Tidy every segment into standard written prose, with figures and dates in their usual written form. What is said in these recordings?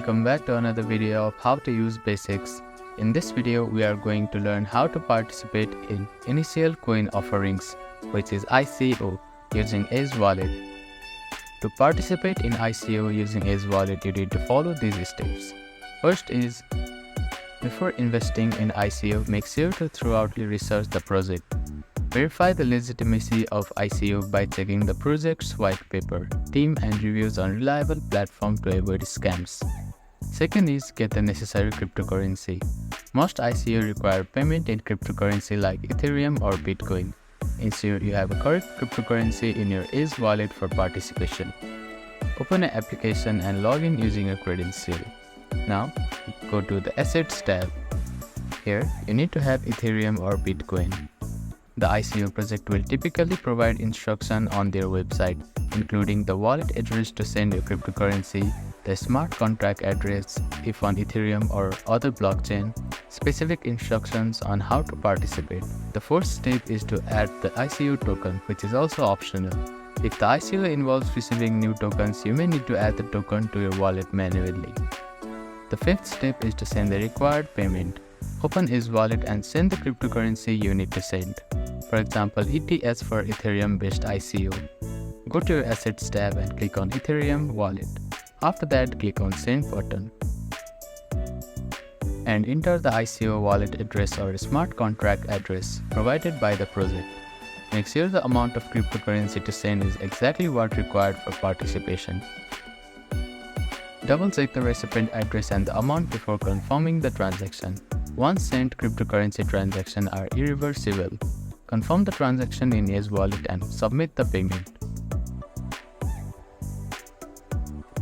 welcome back to another video of how to use basics. In this video, we are going to learn how to participate in initial coin offerings, which is ICO, using Ace Wallet. To participate in ICO using Ace Wallet, you need to follow these steps. First is, before investing in ICO, make sure to thoroughly research the project. Verify the legitimacy of ICO by checking the project's white paper, team and reviews on reliable platforms to avoid scams. Second is, get the necessary cryptocurrency. Most ICO require payment in cryptocurrency like Ethereum or Bitcoin. Ensure you have a correct cryptocurrency in your Ace wallet for participation. Open an application and log in using a credential. Now, go to the Assets tab. Here, you need to have Ethereum or Bitcoin. The ICO project will typically provide instruction on their website, including the wallet address to send your cryptocurrency, the smart contract address if on Ethereum or other blockchain, specific instructions on how to participate. The fourth step is to add the ICO token, which is also optional. If the ICO involves receiving new tokens, you may need to add the token to your wallet manually. The fifth step is to send the required payment. Open Ace Wallet and send the cryptocurrency you need to send. For example, ETH for Ethereum-based ICO. Go to your Assets tab and click on Ethereum Wallet. After that, click on Send button. And enter the ICO wallet address or smart contract address provided by the project. Make sure the amount of cryptocurrency to send is exactly what required for participation. Double-check the recipient address and the amount before confirming the transaction. Once sent, cryptocurrency transactions are irreversible. Confirm the transaction in Ace Wallet and submit the payment.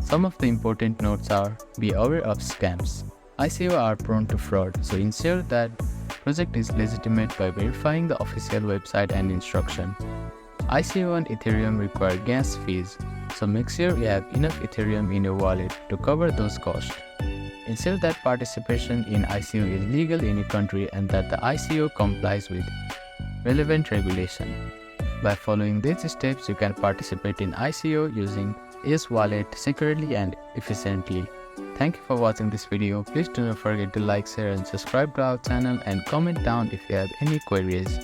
Some of the important notes are: be aware of scams. ICO are prone to fraud, so ensure that project is legitimate by verifying the official website and instruction. ICO and Ethereum require gas fees, so make sure you have enough Ethereum in your wallet to cover those costs. Ensure that participation in ICO is legal in your country and that the ICO complies with relevant regulation. By following these steps, you can participate in ICO using Ace Wallet securely and efficiently. Thank you for watching this video. Please do not forget to like, share and subscribe to our channel and comment down if you have any queries.